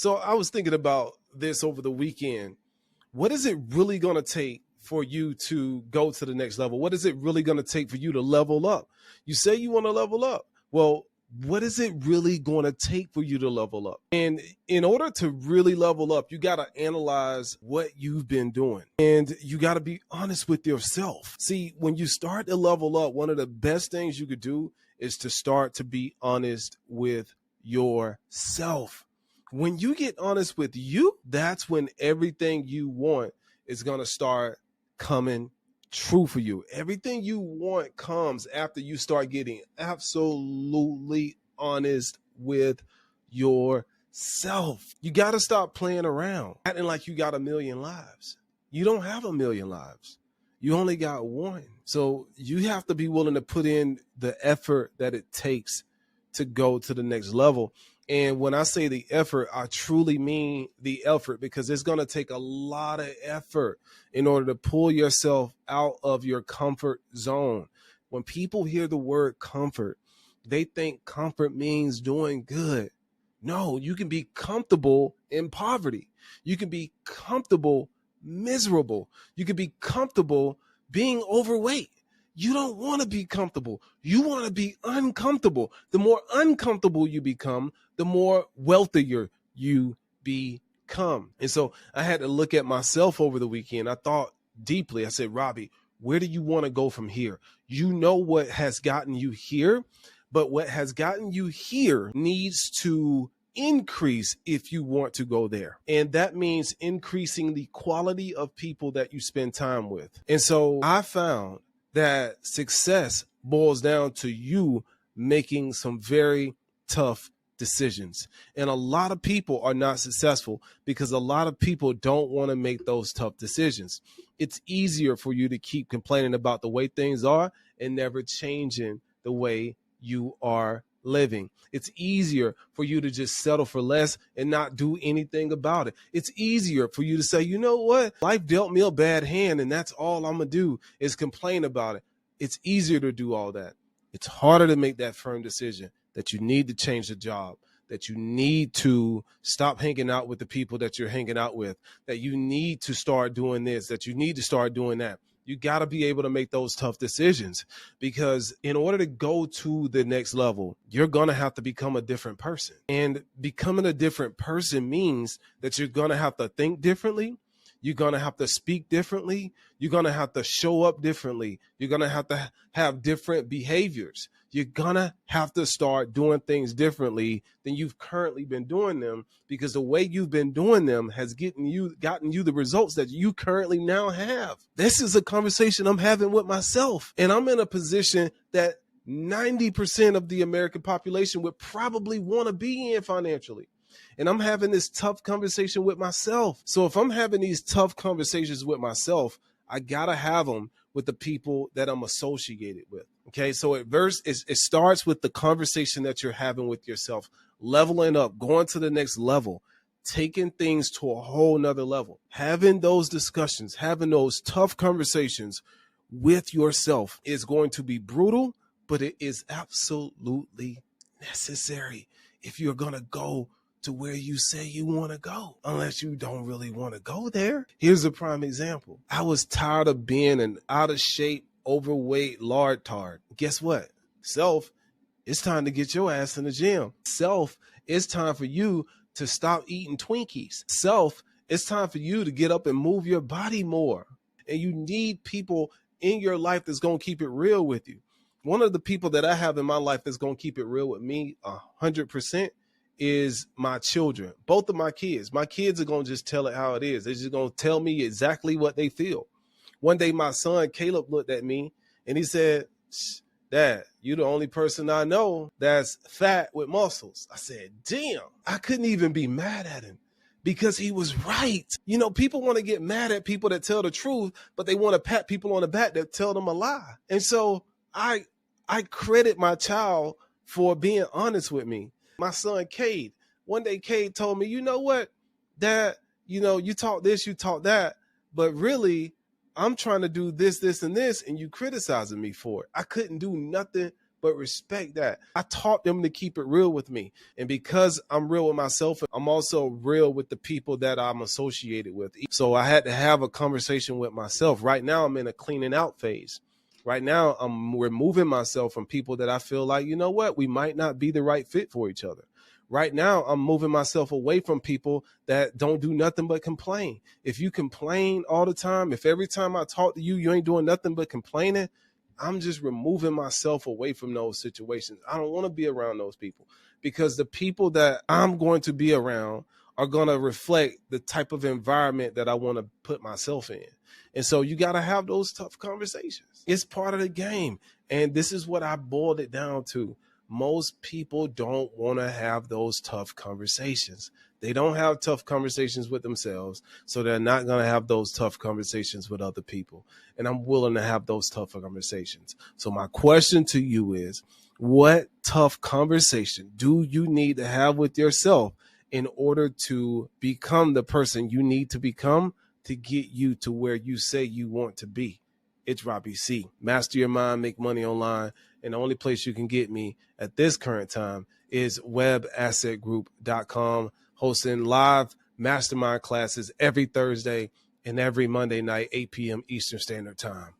So I was thinking about this over the weekend. What is it really going to take for you to go to the next level? What is it really going to take for you to level up? You say you want to level up. Well, what is it really going to take for you to level up? And in order to really level up, you got to analyze what you've been doing, and you got to be honest with yourself. See, when you start to level up, one of the best things you could do is to start to be honest with yourself. When you get honest with you, that's when everything you want is going to start coming true for you. Everything you want comes after you start getting absolutely honest with yourself. You got to stop playing around, acting like you got a million lives. You don't have a million lives. You only got one. So you have to be willing to put in the effort that it takes to go to the next level. And when I say the effort, I truly mean the effort, because it's going to take a lot of effort in order to pull yourself out of your comfort zone. When people hear the word comfort, they think comfort means doing good. No, you can be comfortable in poverty. You can be comfortable miserable. You can be comfortable being overweight. You don't want to be comfortable. You want to be uncomfortable. The more uncomfortable you become, the more wealthier you become. And so I had to look at myself over the weekend. I thought deeply. I said, Robbie, where do you want to go from here? You know what has gotten you here, but what has gotten you here needs to increase if you want to go there. And that means increasing the quality of people that you spend time with. And so I found that success boils down to you making some very tough decisions. And a lot of people are not successful because a lot of people don't want to make those tough decisions. It's easier for you to keep complaining about the way things are and never changing the way you are living. It's easier for you to just settle for less and not do anything about it. It's easier for you to say, you know what? Life dealt me a bad hand, and that's all I'm going to do is complain about it. It's easier to do all that. It's harder to make that firm decision that you need to change the job, that you need to stop hanging out with the people that you're hanging out with, that you need to start doing this, that you need to start doing that. You got to be able to make those tough decisions, because in order to go to the next level, you're going to have to become a different person. And becoming a different person means that you're going to have to think differently. You're going to have to speak differently. You're going to have to show up differently. You're going to have different behaviors. You're going to have to start doing things differently than you've currently been doing them, because the way you've been doing them has gotten you the results that you currently now have. This is a conversation I'm having with myself, and I'm in a position that 90% of the American population would probably want to be in financially. And I'm having this tough conversation with myself. So if I'm having these tough conversations with myself, I got to have them with the people that I'm associated with. Okay, so it starts with the conversation that you're having with yourself, leveling up, going to the next level, taking things to a whole nother level, having those discussions, having those tough conversations with yourself is going to be brutal, but it is absolutely necessary if you're going to go to where you say you want to go, unless you don't really want to go there. Here's a prime example. I was tired of being an out of shape, overweight lard tard. Guess what? Self, it's time to get your ass in the gym. Self, it's time for you to stop eating Twinkies. Self, it's time for you to get up and move your body more. And you need people in your life that's going to keep it real with you. One of the people that I have in my life that's going to keep it real with me 100% is my children. Both of my kids. My kids are going to just tell it how it is. They're just going to tell me exactly what they feel. One day, my son, Caleb, looked at me and he said, Dad, you're the only person I know that's fat with muscles. I said, damn, I couldn't even be mad at him because he was right. You know, people want to get mad at people that tell the truth, but they want to pat people on the back that tell them a lie. And so I credit my child for being honest with me. My son, Cade, one day Cade told me, you know what, Dad, you know, you talk this, you talk that, but really I'm trying to do this, this, and this, and you criticizing me for it. I couldn't do nothing but respect that. I taught them to keep it real with me. And because I'm real with myself, I'm also real with the people that I'm associated with. So I had to have a conversation with myself. Right now, I'm in a cleaning out phase. Right now, I'm removing myself from people that I feel like, you know what, we might not be the right fit for each other. Right now, I'm moving myself away from people that don't do nothing but complain. If you complain all the time, if every time I talk to you, you ain't doing nothing but complaining, I'm just removing myself away from those situations. I don't want to be around those people, because the people that I'm going to be around are going to reflect the type of environment that I want to put myself in. And so you got to have those tough conversations. It's part of the game. And this is what I boiled it down to. Most people don't want to have those tough conversations. They don't have tough conversations with themselves, so they're not going to have those tough conversations with other people. And I'm willing to have those tough conversations. So my question to you is, what tough conversation do you need to have with yourself in order to become the person you need to become to get you to where you say you want to be? It's Robbie C. Master your mind, make money online. And the only place you can get me at this current time is webassetgroup.com, hosting live mastermind classes every Thursday and every Monday night, 8 p.m. Eastern Standard Time.